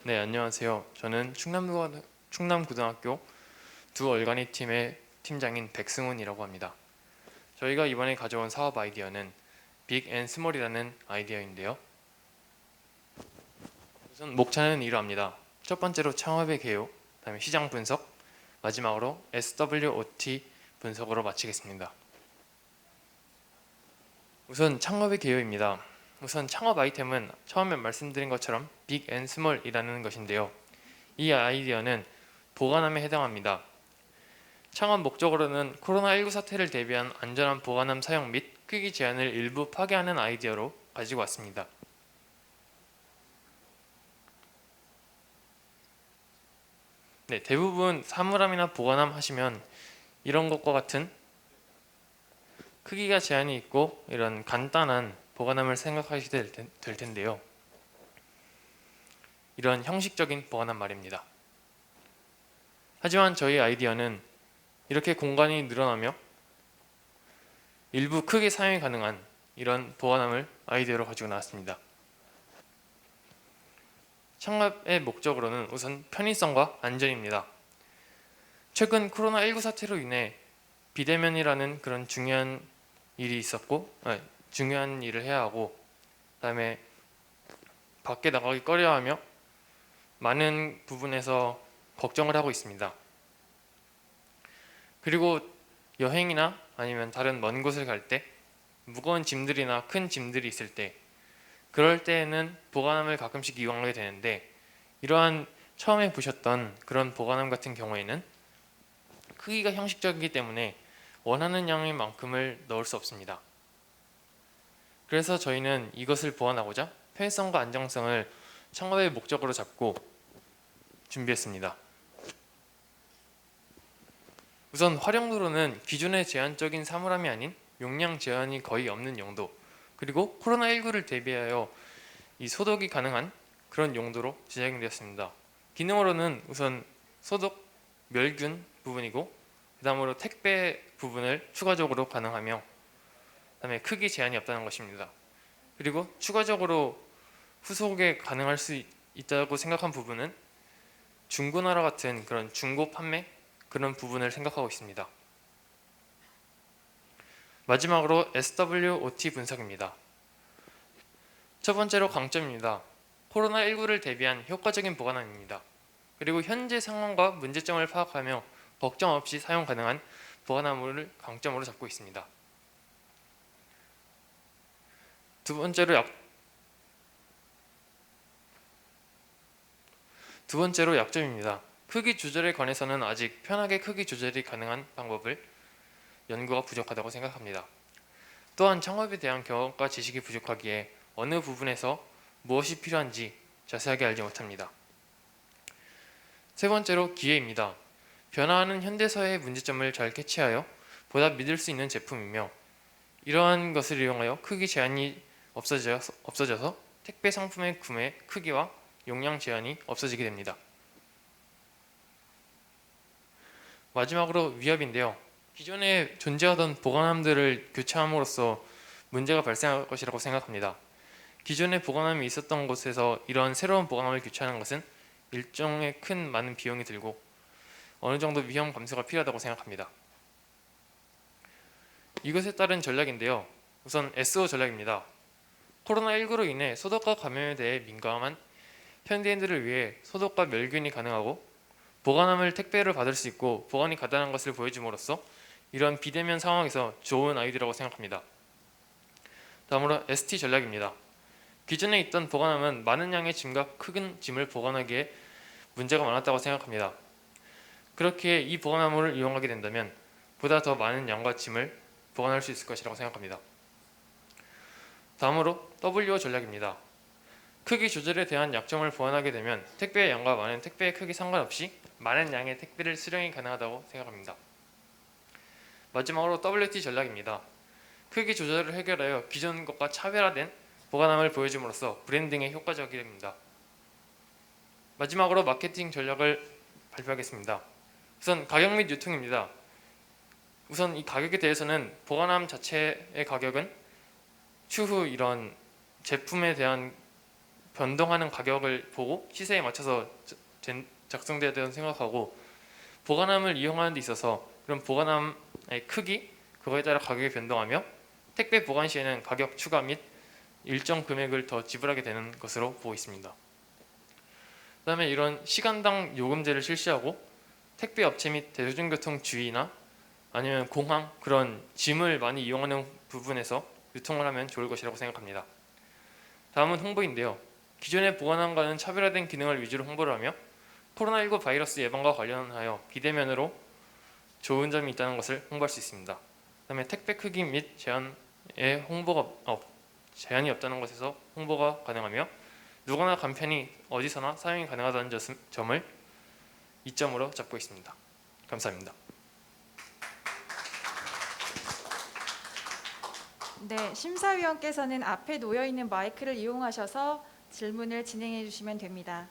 네, 안녕하세요. 저는 충남고등학교 두 얼간이 팀의 팀장인 백승훈이라고 합니다. 저희가 이번에 가져온 사업 아이디어는 빅 앤 스몰이라는 아이디어인데요. 우선 목차는 이러합니다. 첫 번째로 창업의 개요, 그다음에 시장 분석, 마지막으로 SWOT 분석으로 마치겠습니다. 우선 창업의 개요입니다. 우선 창업 아이템은 처음에 말씀드린 것처럼 빅 앤 스몰이라는 것인데요. 이 아이디어는 보관함에 해당합니다. 창업 목적으로는 코로나19 사태를 대비한 안전한 보관함 사용 및 크기 제한을 일부 파괴하는 아이디어로 가지고 왔습니다. 네, 대부분 사물함이나 보관함 하시면 이런 것과 같은 크기가 제한이 있고 이런 간단한 보관함을 생각하시게 될 텐데요. 이런 형식적인 보관함 말입니다. 하지만 저희 아이디어는 이렇게 공간이 늘어나며 일부 크게 사용이 가능한 이런 보관함을 아이디어로 가지고 나왔습니다. 창업의 목적으로는 우선 편의성과 안전입니다. 최근 코로나19 사태로 인해 비대면이라는 그런 중요한 일이 있었고 중요한 일을 해야 하고 그다음에 밖에 나가기 꺼려하며 많은 부분에서 걱정을 하고 있습니다. 그리고 여행이나 아니면 다른 먼 곳을 갈 때 무거운 짐들이나 큰 짐들이 있을 때 그럴 때에는 보관함을 가끔씩 이용하게 되는데 이러한 처음에 보셨던 그런 보관함 같은 경우에는 크기가 형식적이기 때문에 원하는 양의 만큼을 넣을 수 없습니다. 그래서 저희는 이것을 보완하고자 편의성과 안정성을 창업의 목적으로 잡고 준비했습니다. 우선 활용도로는 기존의 제한적인 사물함이 아닌 용량 제한이 거의 없는 용도, 그리고 코로나19를 대비하여 이 소독이 가능한 그런 용도로 제작이 되었습니다. 기능으로는 우선 소독, 멸균 부분이고 그 다음으로 택배 부분을 추가적으로 가능하며 그 다음에 크기 제한이 없다는 것입니다. 그리고 추가적으로 후속에 가능할 수 있다고 생각한 부분은 중고나라 같은 그런 중고 판매 그런 부분을 생각하고 있습니다. 마지막으로 SWOT 분석입니다. 첫 번째로 강점입니다. 코로나19를 대비한 효과적인 보관함입니다. 그리고 현재 상황과 문제점을 파악하며 걱정 없이 사용 가능한 보관함을 강점으로 잡고 있습니다. 두 번째로 약점입니다. 크기 조절에 관해서는 아직 편하게 크기 조절이 가능한 방법을 연구가 부족하다고 생각합니다. 또한 창업에 대한 경험과 지식이 부족하기에 어느 부분에서 무엇이 필요한지 자세하게 알지 못합니다. 세 번째로 기회입니다. 변화하는 현대사회의 문제점을 잘 캐치하여 보다 믿을 수 있는 제품이며 이러한 것을 이용하여 크기 제한이 없어져서 택배 상품의 구매 크기와 용량 제한이 없어지게 됩니다. 마지막으로 위협인데요. 기존에 존재하던 보관함들을 교체함으로써 문제가 발생할 것이라고 생각합니다. 기존에 보관함이 있었던 곳에서 이런 새로운 보관함을 교체하는 것은 일종의 많은 비용이 들고 어느 정도 위험 감수가 필요하다고 생각합니다. 이것에 따른 전략인데요. 우선 SO 전략입니다. 코로나19로 인해 소독과 감염에 대해 민감한 현대인들을 위해 소독과 멸균이 가능하고 보관함을 택배를 받을 수 있고 보관이 간단한 것을 보여줌으로써 이런 비대면 상황에서 좋은 아이디어라고 생각합니다. 다음으로 ST 전략입니다. 기존에 있던 보관함은 많은 양의 짐과 큰 짐을 보관하기에 문제가 많았다고 생각합니다. 그렇게 이 보관함을 이용하게 된다면 보다 더 많은 양과 짐을 보관할 수 있을 것이라고 생각합니다. 다음으로 WO 전략입니다. 크기 조절에 대한 약점을 보완하게 되면 택배의 양과 많은 택배의 크기 상관없이 많은 양의 택배를 수령이 가능하다고 생각합니다. 마지막으로 WT 전략입니다. 크기 조절을 해결하여 기존 것과 차별화된 보관함을 보여줌으로써 브랜딩에 효과적입니다. 마지막으로 마케팅 전략을 발표하겠습니다. 우선 가격 및 유통입니다. 우선 이 가격에 대해서는 보관함 자체의 가격은 추후 이런 제품에 대한 변동하는 가격을 보고 시세에 맞춰서 작성돼야 된다고 생각하고, 보관함을 이용하는 데 있어서 그런 보관함의 크기, 그거에 따라 가격이 변동하며 택배 보관 시에는 가격 추가 및 일정 금액을 더 지불하게 되는 것으로 보고 있습니다. 그다음에 이런 시간당 요금제를 실시하고 택배 업체 및 대중교통 주의나 아니면 공항, 그런 짐을 많이 이용하는 부분에서 유통을 하면 좋을 것이라고 생각합니다. 다음은 홍보인데요. 기존의 보관함과는 차별화된 기능을 위주로 홍보를 하며 코로나19 바이러스 예방과 관련하여 비대면으로 좋은 점이 있다는 것을 홍보할 수 있습니다. 그다음에 택배 크기 및 제한이 없다는 것에서 홍보가 가능하며 누구나 간편히 어디서나 사용이 가능하다는 점을 이점으로 잡고 있습니다. 감사합니다. 네, 심사위원께서는 앞에 놓여 있는 마이크를 이용하셔서 질문을 진행해 주시면 됩니다.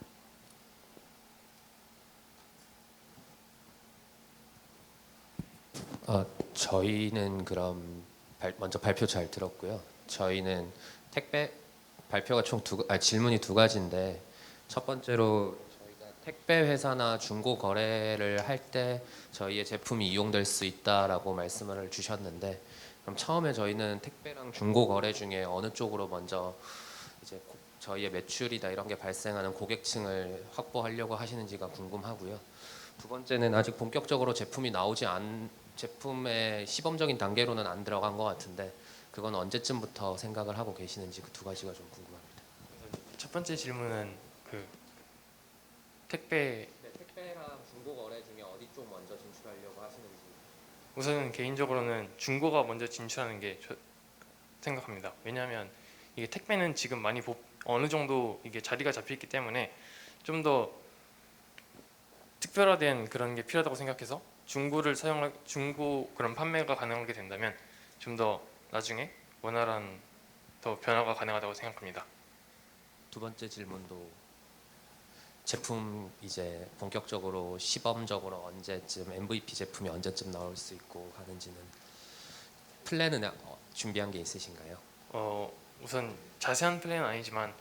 저희는 그럼 먼저 발표 잘 들었고요. 저희는 택배 발표가 질문이 두 가지인데, 첫 번째로 저희가 택배 회사나 중고 거래를 할 때 저희의 제품이 이용될 수 있다라고 말씀을 주셨는데, 그럼 처음에 저희는 택배랑 중고 거래 중에 어느 쪽으로 먼저 이제 저희의 매출이다 이런 게 발생하는 고객층을 확보하려고 하시는지가 궁금하고요. 두 번째는 아직 본격적으로 제품의 시범적인 단계로는 안 들어간 것 같은데, 그건 언제쯤부터 생각을 하고 계시는지 그 두 가지가 좀 궁금합니다. 첫 번째 질문은 택배랑 중고 거래 중에 어디 쪽 먼저 진출하려고 하시는지. 우선은 개인적으로는 중고가 먼저 진출하는 게 생각합니다. 왜냐하면 이게 택배는 지금 많이 어느 정도 이게 자리가 잡혀있기 때문에 좀 더 특별화된 그런 게 필요하다고 생각해서 중고 그런 판매가 가능하게 된다면 좀 더 나중에 원활한 더 변화가 가능하다고 생각합니다. 두 번째 질문도 제품 이제 본격적으로 시범적으로 언제쯤 MVP 제품이 언제쯤 나올 수 있고 하는지는 플랜은 준비한 게 있으신가요? 우선 자세한 플랜은 아니지만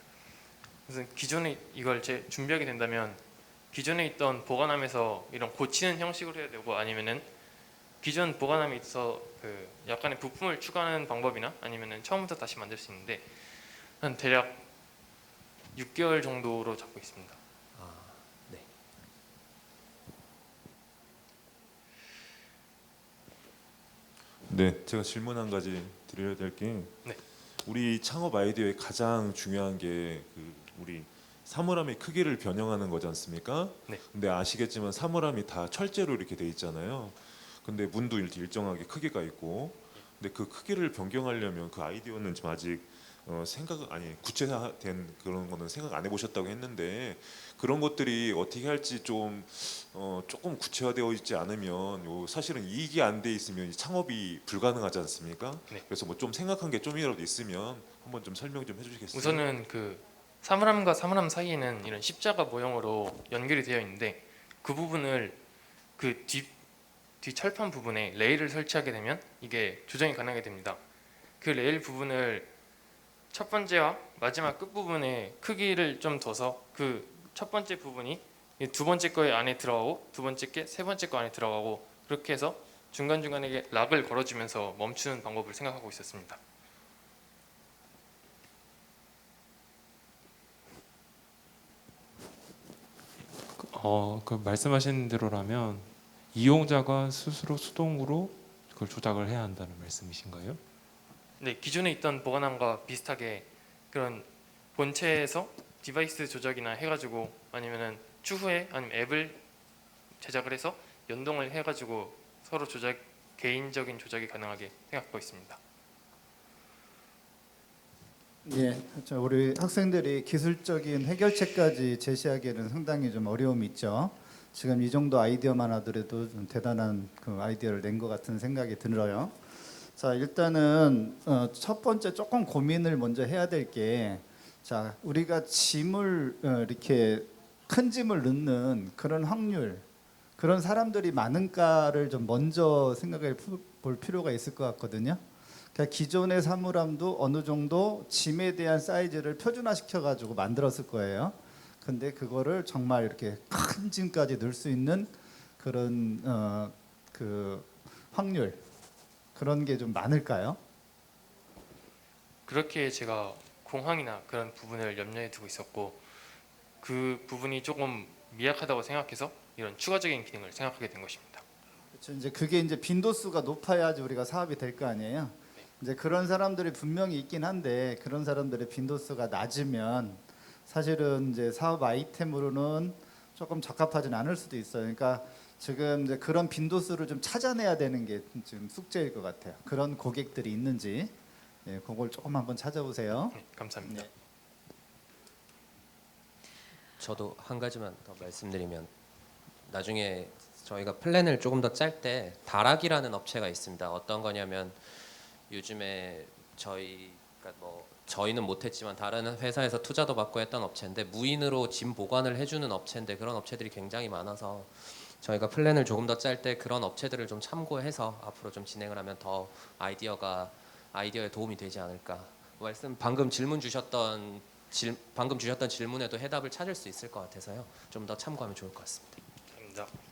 우선 기존에 이걸 준비하게 된다면 기존에 있던 보관함에서 이런 고치는 형식으로 해야 되고, 아니면은 기존 보관함에 있어 약간의 부품을 추가하는 방법이나 아니면은 처음부터 다시 만들 수 있는데, 한 대략 6개월 정도로 잡고 있습니다. 네. 네, 제가 질문 한 가지 드려야 될 게, 네. 우리 창업 아이디어의 가장 중요한 게 우리 사물함의 크기를 변형하는 거지 않습니까? 네. 근데 아시겠지만 사물함이 다 철제로 이렇게 돼 있잖아요. 근데 문도 일정하게 크기가 있고, 근데 그 크기를 변경하려면 그 아이디어는 지금 아직 구체화된 그런 거는 생각 안 해보셨다고 했는데, 그런 것들이 어떻게 할지 조금 구체화되어 있지 않으면 사실은 이익이 안 돼 있으면 이 창업이 불가능하지 않습니까? 네. 그래서 뭐 좀 생각한 게 좀이라도 있으면 한번 좀 설명 좀 해주시겠어요? 우선은 사물함과 사물함 사이에는 이런 십자가 모형으로 연결이 되어 있는데, 그 부분을 뒤 철판 부분에 레일을 설치하게 되면 이게 조정이 가능하게 됩니다. 그 레일 부분을 첫 번째와 마지막 끝 부분의 크기를 좀 둬서 그 첫 번째 부분이 두 번째 거에 안에 들어가고, 두 번째 게 세 번째 거 안에 들어가고, 그렇게 해서 중간중간에 락을 걸어주면서 멈추는 방법을 생각하고 있었습니다. 그 말씀하신 대로라면 이용자가 스스로 수동으로 그걸 조작을 해야 한다는 말씀이신가요? 네, 기존에 있던 보관함과 비슷하게 그런 본체에서 디바이스 조작이나 해가지고, 아니면은 추후에 아니면 앱을 제작을 해서 연동을 해가지고 서로 개인적인 조작이 가능하게 생각하고 있습니다. 예, 우리 학생들이 기술적인 해결책까지 제시하기에는 상당히 좀 어려움이 있죠. 지금 이 정도 아이디어만 하더라도 좀 대단한 그 아이디어를 낸 것 같은 생각이 들어요. 자, 일단은 첫 번째 조금 고민을 먼저 해야 될 게, 자, 우리가 짐을 이렇게 큰 짐을 넣는 그런 확률, 그런 사람들이 많은가를 좀 먼저 생각해 볼 필요가 있을 것 같거든요. 그러니까 기존의 사물함도 어느 정도 짐에 대한 사이즈를 표준화시켜 가지고 만들었을 거예요. 근데 그거를 정말 이렇게 큰 짐까지 넣을 수 있는 그런 그 확률 그런 게 좀 많을까요? 그렇게 제가 공항이나 그런 부분을 염려해 두고 있었고 그 부분이 조금 미약하다고 생각해서 이런 추가적인 기능을 생각하게 된 것입니다. 그렇죠. 이제 그게 이제 빈도수가 높아야지 우리가 사업이 될 거 아니에요. 이제 그런 사람들이 분명히 있긴 한데 그런 사람들의 빈도수가 낮으면 사실은 이제 사업 아이템으로는 조금 적합하진 않을 수도 있어요. 그러니까 지금 이제 그런 빈도수를 좀 찾아내야 되는 게 지금 숙제일 것 같아요. 그런 고객들이 있는지 그걸 조금 한번 찾아보세요. 네, 감사합니다. 네. 저도 한 가지만 더 말씀드리면 나중에 저희가 플랜을 조금 더 짤 때 다락이라는 업체가 있습니다. 어떤 거냐면 요즘에 저희가 뭐 저희는 못했지만 다른 회사에서 투자도 받고 했던 업체인데 무인으로 짐 보관을 해주는 업체인데 그런 업체들이 굉장히 많아서 저희가 플랜을 조금 더 짤 때 그런 업체들을 좀 참고해서 앞으로 좀 진행을 하면 더 아이디어에 도움이 되지 않을까. 방금 주셨던 질문에도 해답을 찾을 수 있을 것 같아서요. 좀 더 참고하면 좋을 것 같습니다. 감사합니다.